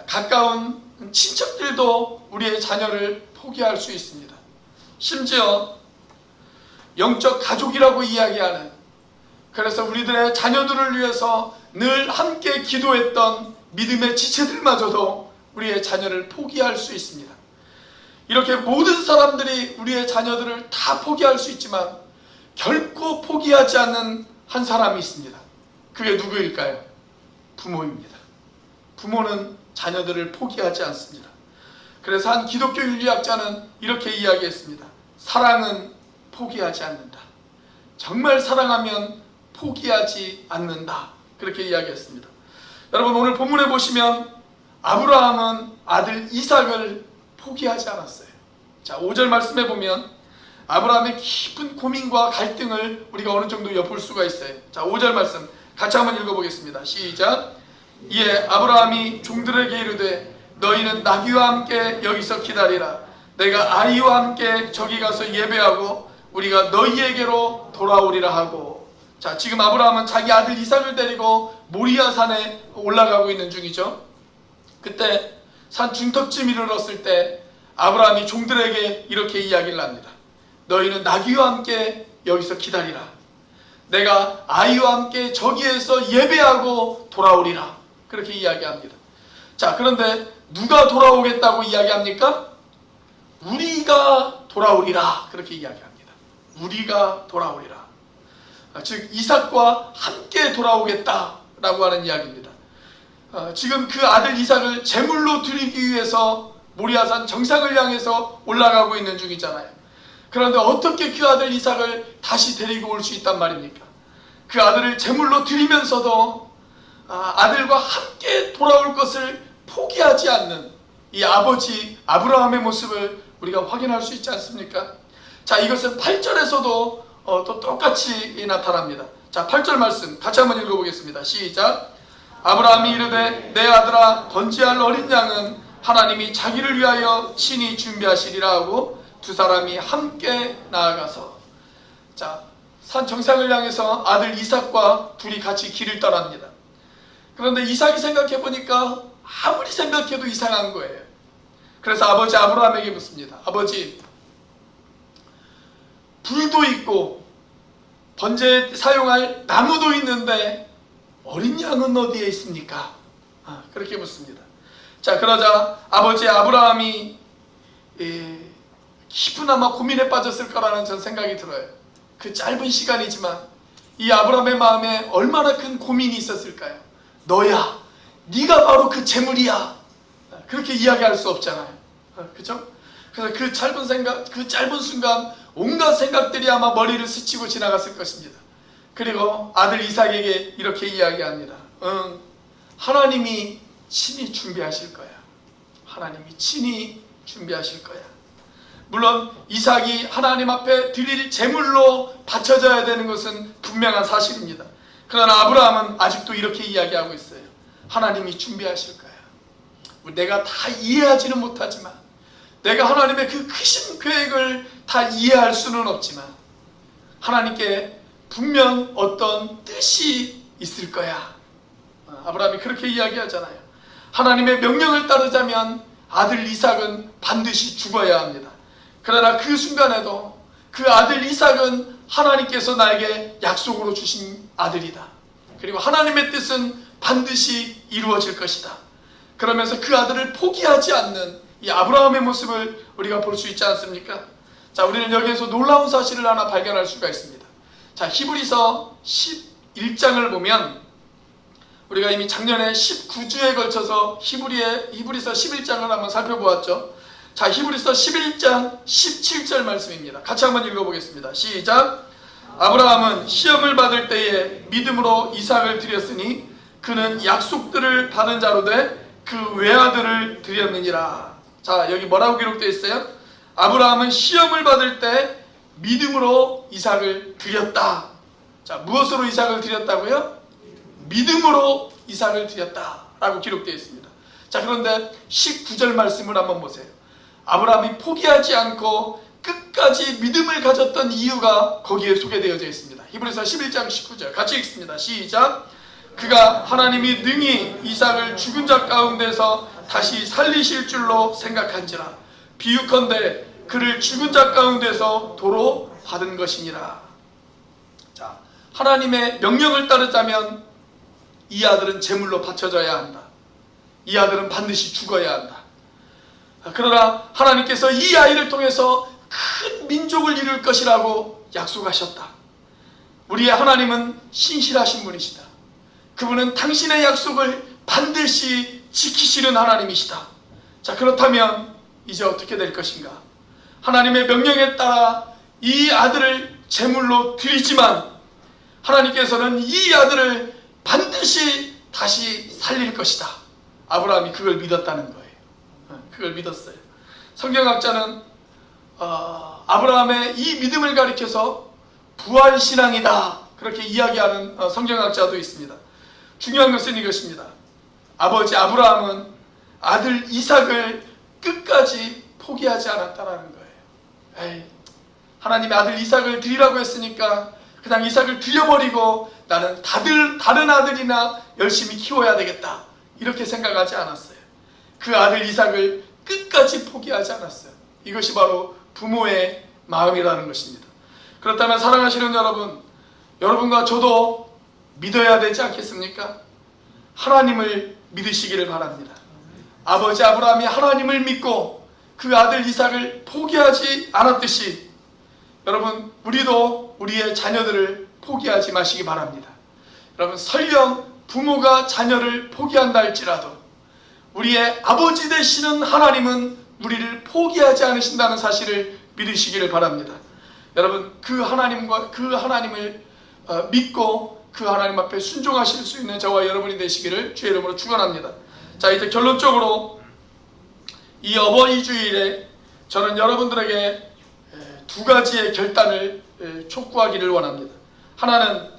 가까운 친척들도 우리의 자녀를 포기할 수 있습니다. 심지어 영적 가족이라고 이야기하는, 그래서 우리들의 자녀들을 위해서 늘 함께 기도했던 믿음의 지체들마저도 우리의 자녀를 포기할 수 있습니다. 이렇게 모든 사람들이 우리의 자녀들을 다 포기할 수 있지만 결코 포기하지 않는 한 사람이 있습니다. 그게 누구일까요? 부모입니다. 부모는 자녀들을 포기하지 않습니다. 그래서 한 기독교 윤리학자는 이렇게 이야기했습니다. 사랑은 포기하지 않는다. 정말 사랑하면 포기하지 않는다. 그렇게 이야기했습니다. 여러분, 오늘 본문에 보시면 아브라함은 아들 이삭을 포기하지 않았어요. 자, 5절 말씀에 보면 아브라함의 깊은 고민과 갈등을 우리가 어느 정도 엿볼 수가 있어요. 자, 5절 말씀 같이 한번 읽어보겠습니다. 시작. 이에 아브라함이 종들에게 이르되 너희는 나귀와 함께 여기서 기다리라. 내가 아이와 함께 저기 가서 예배하고 우리가 너희에게로 돌아오리라 하고. 자, 지금 아브라함은 자기 아들 이삭을 데리고 모리아 산에 올라가고 있는 중이죠. 그때 산 중턱쯤 이르렀을 때 아브라함이 종들에게 이렇게 이야기를 합니다. 너희는 나귀와 함께 여기서 기다리라. 내가 아이와 함께 저기에서 예배하고 돌아오리라. 그렇게 이야기합니다. 자, 그런데 누가 돌아오겠다고 이야기합니까? 우리가 돌아오리라. 그렇게 이야기합니다. 우리가 돌아오리라. 즉 이삭과 함께 돌아오겠다라고 하는 이야기입니다. 지금 그 아들 이삭을 제물로 드리기 위해서 모리아산 정상을 향해서 올라가고 있는 중이잖아요. 그런데 어떻게 그 아들 이삭을 다시 데리고 올 수 있단 말입니까? 그 아들을 제물로 드리면서도 아들과 함께 돌아올 것을 포기하지 않는 이 아버지 아브라함의 모습을 우리가 확인할 수 있지 않습니까? 자, 이것은 8절에서도 또 똑같이 나타납니다. 자, 8절 말씀 같이 한번 읽어보겠습니다. 시작. 아브라함이 이르되 내 아들아 번제할 어린 양은 하나님이 자기를 위하여 친히 준비하시리라 하고 두 사람이 함께 나아가서, 자, 산 정상을 향해서 아들 이삭과 둘이 같이 길을 떠납니다. 그런데 이삭이 생각해 보니까 아무리 생각해도 이상한 거예요. 그래서 아버지 아브라함에게 묻습니다. 아버지, 불도 있고 번제에 사용할 나무도 있는데 어린 양은 어디에 있습니까? 그렇게 묻습니다. 자, 그러자 아버지 아브라함이 깊은 아마 고민에 빠졌을 거라는 전 생각이 들어요. 그 짧은 시간이지만 이 아브라함의 마음에 얼마나 큰 고민이 있었을까요? 너야, 네가 바로 그 재물이야. 그렇게 이야기할 수 없잖아요. 그죠? 그래서 그 짧은 순간 온갖 생각들이 아마 머리를 스치고 지나갔을 것입니다. 그리고 아들 이삭에게 이렇게 이야기합니다. 하나님이 친히 준비하실 거야. 하나님이 친히 준비하실 거야. 물론 이삭이 하나님 앞에 드릴 제물로 바쳐져야 되는 것은 분명한 사실입니다. 그러나 아브라함은 아직도 이렇게 이야기하고 있어요. 하나님이 준비하실 거야. 내가 다 이해하지는 못하지만, 내가 하나님의 그 크신 계획을 다 이해할 수는 없지만 하나님께 분명 어떤 뜻이 있을 거야. 아브라함이 그렇게 이야기하잖아요. 하나님의 명령을 따르자면 아들 이삭은 반드시 죽어야 합니다. 그러나 그 순간에도 그 아들 이삭은 하나님께서 나에게 약속으로 주신 아들이다. 그리고 하나님의 뜻은 반드시 이루어질 것이다. 그러면서 그 아들을 포기하지 않는 이 아브라함의 모습을 우리가 볼 수 있지 않습니까? 자, 우리는 여기에서 놀라운 사실을 하나 발견할 수가 있습니다. 자, 히브리서 11장을 보면 우리가 이미 작년에 19주에 걸쳐서 히브리서 11장을 한번 살펴보았죠. 자, 히브리서 11장 17절 말씀입니다. 같이 한번 읽어보겠습니다. 시작. 아브라함은 시험을 받을 때에 믿음으로 이삭을 드렸으니 그는 약속들을 받은 자로 돼 그 외아들을 드렸느니라. 자, 여기 뭐라고 기록되어 있어요? 아브라함은 시험을 받을 때 믿음으로 이삭을 드렸다. 자, 무엇으로 이삭을 드렸다고요? 믿음으로 이삭을 드렸다라고 라고 기록되어 있습니다. 자, 그런데 19절 말씀을 한번 보세요. 아브라함이 포기하지 않고 끝까지 믿음을 가졌던 이유가 거기에 소개되어져 있습니다. 히브리서 11장 19절 같이 읽습니다. 시작. 그가 하나님이 능히 이삭을 죽은 자 가운데서 다시 살리실 줄로 생각한지라. 비유컨대 그를 죽은 자 가운데서 도로 받은 것이니라. 자, 하나님의 명령을 따르자면 이 아들은 제물로 바쳐져야 한다. 이 아들은 반드시 죽어야 한다. 그러나 하나님께서 이 아이를 통해서 큰 민족을 이룰 것이라고 약속하셨다. 우리의 하나님은 신실하신 분이시다. 그분은 당신의 약속을 반드시 지키시는 하나님이시다. 자, 그렇다면 이제 어떻게 될 것인가? 하나님의 명령에 따라 이 아들을 제물로 드리지만 하나님께서는 이 아들을 반드시 다시 살릴 것이다. 아브라함이 그걸 믿었다는 거예요. 그걸 믿었어요. 성경학자는 아브라함의 이 믿음을 가리켜서 부활신앙이다 그렇게 이야기하는 성경학자도 있습니다. 중요한 것은 이것입니다. 아버지 아브라함은 아들 이삭을 끝까지 포기하지 않았다는 거예요. 하나님의 아들 이삭을 드리라고 했으니까 그냥 이삭을 드려버리고 나는 다른 아들이나 열심히 키워야 되겠다 이렇게 생각하지 않았어요. 그 아들 이삭을 끝까지 포기하지 않았어요. 이것이 바로 부모의 마음이라는 것입니다. 그렇다면 사랑하시는 여러분, 여러분과 저도 믿어야 되지 않겠습니까? 하나님을 믿으시기를 바랍니다. 아버지 아브라함이 하나님을 믿고 그 아들 이삭을 포기하지 않았듯이 여러분, 우리도 우리의 자녀들을 포기하지 마시기 바랍니다. 여러분, 설령 부모가 자녀를 포기한다 할지라도 우리의 아버지 되시는 하나님은 우리를 포기하지 않으신다는 사실을 믿으시기를 바랍니다. 여러분, 그 하나님을 믿고 그 하나님 앞에 순종하실 수 있는 저와 여러분이 되시기를 주의 이름으로 축원합니다. 자, 이제 결론적으로 이 어버이 주일에 저는 여러분들에게 두 가지의 결단을 촉구하기를 원합니다. 하나는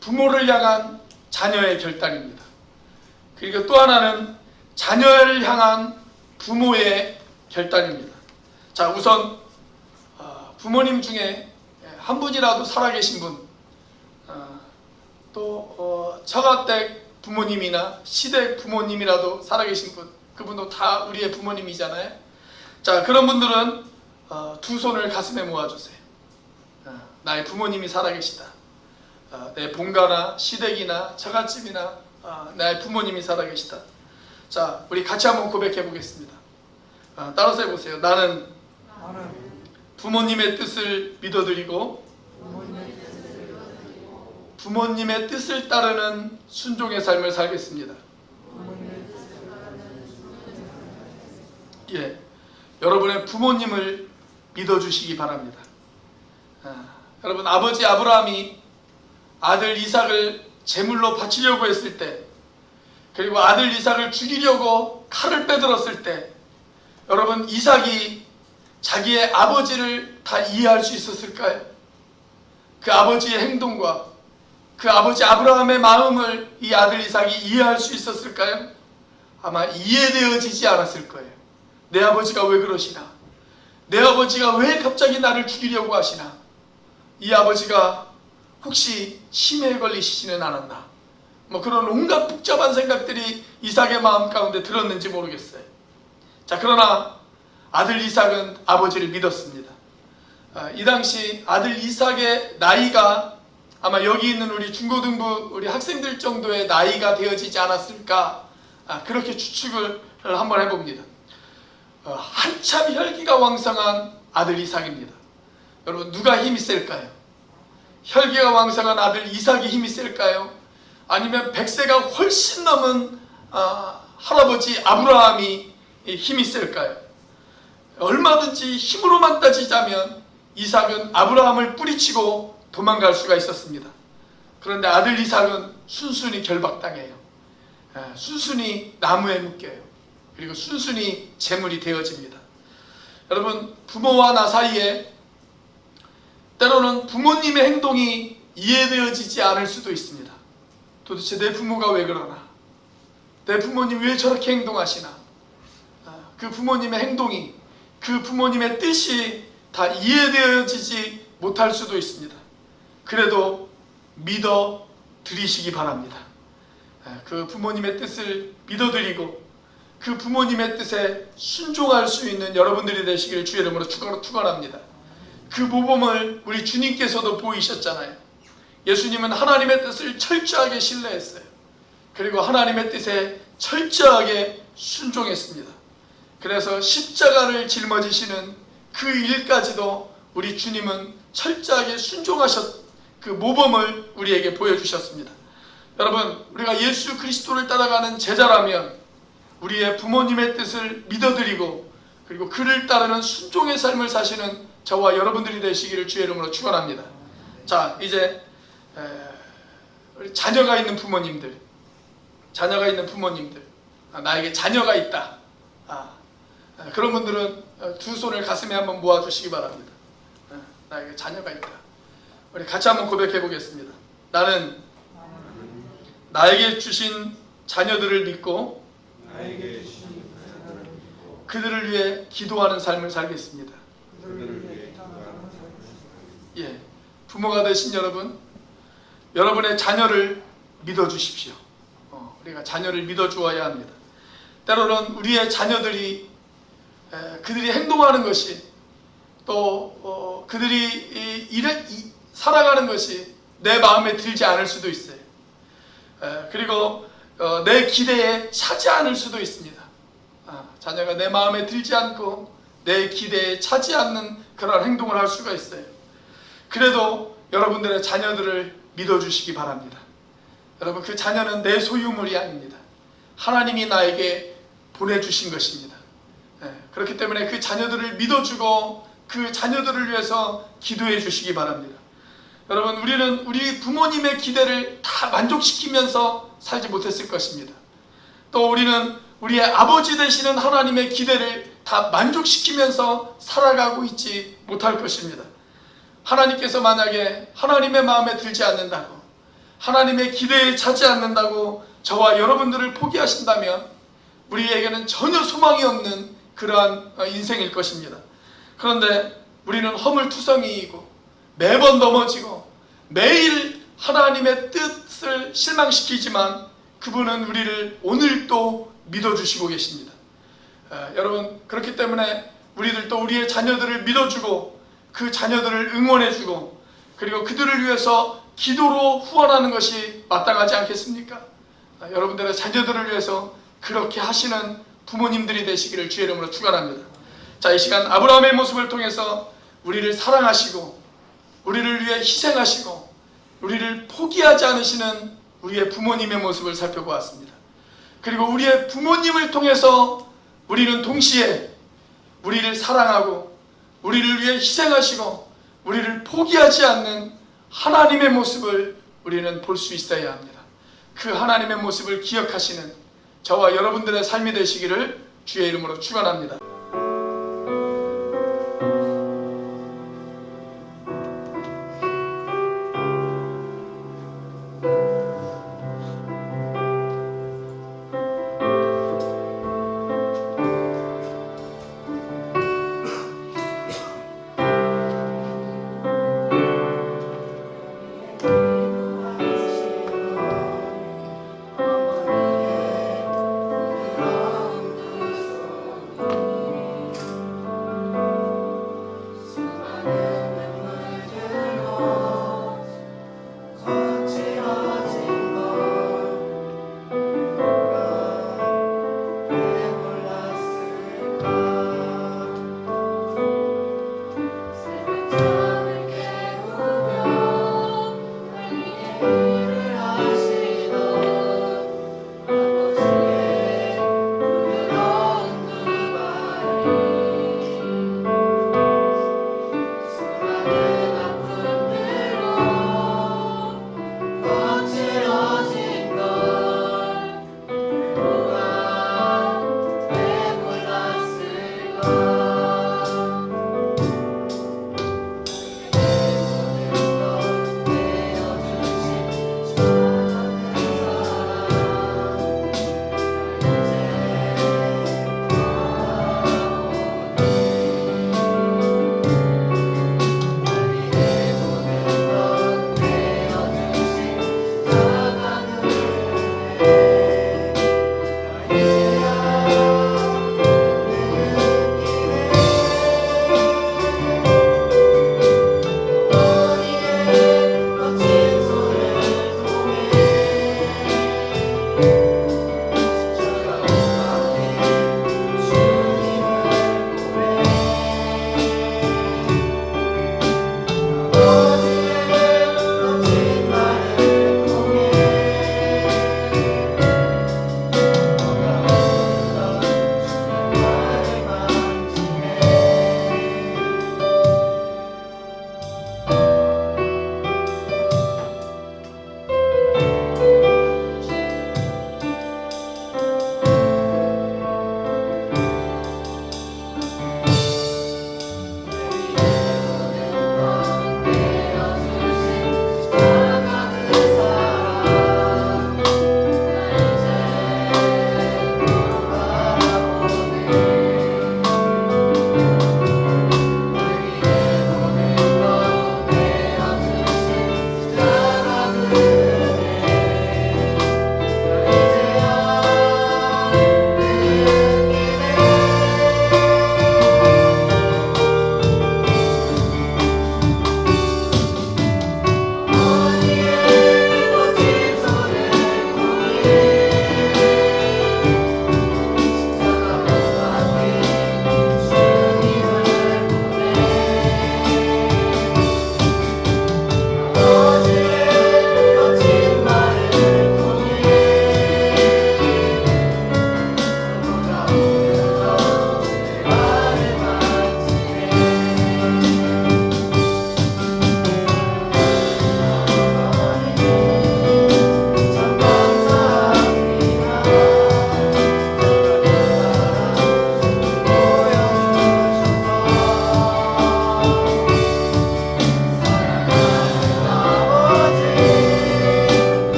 부모를 향한 자녀의 결단입니다. 그리고 또 하나는 자녀를 향한 부모의 결단입니다. 자, 우선 부모님 중에 한 분이라도 살아계신 분, 또 처가댁 부모님이나 시댁 부모님이라도 살아계신 분, 그분도 다 우리의 부모님이잖아요. 자, 그런 분들은 두 손을 가슴에 모아주세요. 나의 부모님이 살아계시다. 내 본가나 시댁이나 처갓집이나 나의 부모님이 살아계시다. 자, 우리 같이 한번 고백해 보겠습니다. 따라서 해보세요. 나는 부모님의 뜻을 믿어드리고 부모님의 뜻을 따르는 순종의 삶을 살겠습니다. 예, 여러분의 부모님을 믿어주시기 바랍니다. 여러분, 아버지 아브라함이 아들 이삭을 제물로 바치려고 했을 때, 그리고 아들 이삭을 죽이려고 칼을 빼들었을 때, 여러분, 이삭이 자기의 아버지를 다 이해할 수 있었을까요? 그 아버지의 행동과 그 아버지 아브라함의 마음을 이 아들 이삭이 이해할 수 있었을까요? 아마 이해되어지지 않았을 거예요. 내 아버지가 왜 그러시나? 내 아버지가 왜 갑자기 나를 죽이려고 하시나? 이 아버지가 혹시 치매에 걸리시지는 않았나? 뭐 그런 온갖 복잡한 생각들이 이삭의 마음 가운데 들었는지 모르겠어요. 자, 그러나 아들 이삭은 아버지를 믿었습니다. 이 당시 아들 이삭의 나이가 아마 여기 있는 우리 중고등부 우리 학생들 정도의 나이가 되어지지 않았을까, 그렇게 추측을 한번 해봅니다. 한참 혈기가 왕성한 아들 이삭입니다. 여러분, 누가 힘이 셀까요? 혈기가 왕성한 아들 이삭이 힘이 셀까요? 아니면 100세가 훨씬 넘은 할아버지 아브라함이 힘이 셀까요? 얼마든지 힘으로만 따지자면 이삭은 아브라함을 뿌리치고 도망갈 수가 있었습니다. 그런데 아들 이삭은 순순히 결박당해요. 순순히 나무에 묶여요. 그리고 순순히 제물이 되어집니다. 여러분, 부모와 나 사이에 때로는 부모님의 행동이 이해되어지지 않을 수도 있습니다. 도대체 내 부모가 왜 그러나? 내 부모님 왜 저렇게 행동하시나? 그 부모님의 행동이, 그 부모님의 뜻이 다 이해되어지지 못할 수도 있습니다. 그래도 믿어 드리시기 바랍니다. 그 부모님의 뜻을 믿어드리고 그 부모님의 뜻에 순종할 수 있는 여러분들이 되시기를 주의 이름으로 축원합니다. 그 모범을 우리 주님께서도 보이셨잖아요. 예수님은 하나님의 뜻을 철저하게 신뢰했어요. 그리고 하나님의 뜻에 철저하게 순종했습니다. 그래서 십자가를 짊어지시는 그 일까지도 우리 주님은 철저하게 순종하셨, 그 모범을 우리에게 보여주셨습니다. 여러분, 우리가 예수 그리스도를 따라가는 제자라면 우리의 부모님의 뜻을 믿어드리고 그리고 그를 따르는 순종의 삶을 사시는 저와 여러분들이 되시기를 주의 이름으로 축원합니다. 자, 이제 우리 자녀가 있는 부모님들, 나에게 자녀가 있다. 그런 분들은 두 손을 가슴에 한번 모아주시기 바랍니다. 나에게 자녀가 있다. 우리 같이 한번 고백해 보겠습니다. 나는 나에게 주신 자녀들을 믿고 그들을 위해 기도하는 삶을 살겠습니다. 예, 부모가 되신 여러분, 여러분의 자녀를 믿어주십시오. 우리가 자녀를 믿어주어야 합니다. 때로는 우리의 자녀들이 그들이 행동하는 것이 또 그들이 살아가는 것이 내 마음에 들지 않을 수도 있어요. 그리고 내 기대에 차지 않을 수도 있습니다. 자녀가 내 마음에 들지 않고 내 기대에 차지 않는 그런 행동을 할 수가 있어요. 그래도 여러분들의 자녀들을 믿어주시기 바랍니다. 여러분, 그 자녀는 내 소유물이 아닙니다. 하나님이 나에게 보내주신 것입니다. 그렇기 때문에 그 자녀들을 믿어주고 그 자녀들을 위해서 기도해 주시기 바랍니다. 여러분, 우리는 우리 부모님의 기대를 다 만족시키면서 살지 못했을 것입니다. 또 우리는 우리의 아버지 되시는 하나님의 기대를 다 만족시키면서 살아가고 있지 못할 것입니다. 하나님께서 만약에 하나님의 마음에 들지 않는다고, 하나님의 기대에 차지 않는다고 저와 여러분들을 포기하신다면 우리에게는 전혀 소망이 없는 그러한 인생일 것입니다. 그런데 우리는 허물투성이이고 매번 넘어지고 매일 하나님의 뜻을 실망시키지만 그분은 우리를 오늘도 믿어주시고 계십니다. 여러분, 그렇기 때문에 우리들도 우리의 자녀들을 믿어주고 그 자녀들을 응원해주고 그리고 그들을 위해서 기도로 후원하는 것이 마땅하지 않겠습니까? 여러분들의 자녀들을 위해서 그렇게 하시는 부모님들이 되시기를 주의 이름으로 축원합니다. 자, 이 시간 아브라함의 모습을 통해서 우리를 사랑하시고 우리를 위해 희생하시고 우리를 포기하지 않으시는 우리의 부모님의 모습을 살펴보았습니다. 그리고 우리의 부모님을 통해서 우리는 동시에 우리를 사랑하고 우리를 위해 희생하시고 우리를 포기하지 않는 하나님의 모습을 우리는 볼 수 있어야 합니다. 그 하나님의 모습을 기억하시는 저와 여러분들의 삶이 되시기를 주의 이름으로 축원합니다.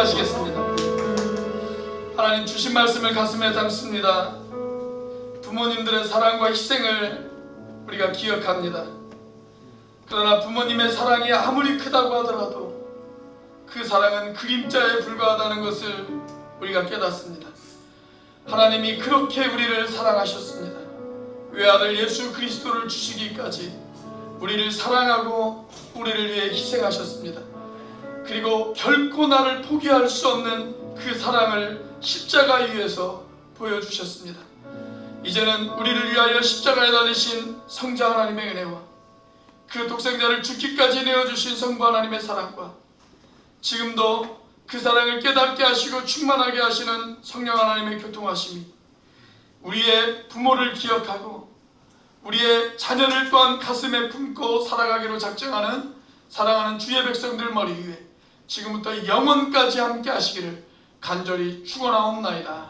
기도하시겠습니다. 하나님 주신 말씀을 가슴에 담습니다. 부모님들의 사랑과 희생을 우리가 기억합니다. 그러나 부모님의 사랑이 아무리 크다고 하더라도 그 사랑은 그림자에 불과하다는 것을 우리가 깨닫습니다. 하나님이 그렇게 우리를 사랑하셨습니다. 외아들 예수 그리스도를 주시기까지 우리를 사랑하고 우리를 위해 희생하셨습니다. 그리고 결코 나를 포기할 수 없는 그 사랑을 십자가 위에서 보여주셨습니다. 이제는 우리를 위하여 십자가에 달리신 성자 하나님의 은혜와 그 독생자를 죽기까지 내어주신 성부 하나님의 사랑과 지금도 그 사랑을 깨닫게 하시고 충만하게 하시는 성령 하나님의 교통하심이 우리의 부모를 기억하고 우리의 자녀를 또한 가슴에 품고 살아가기로 작정하는 사랑하는 주의 백성들 머리 위에 지금부터 영원까지 함께 하시기를 간절히 축원하옵나이다.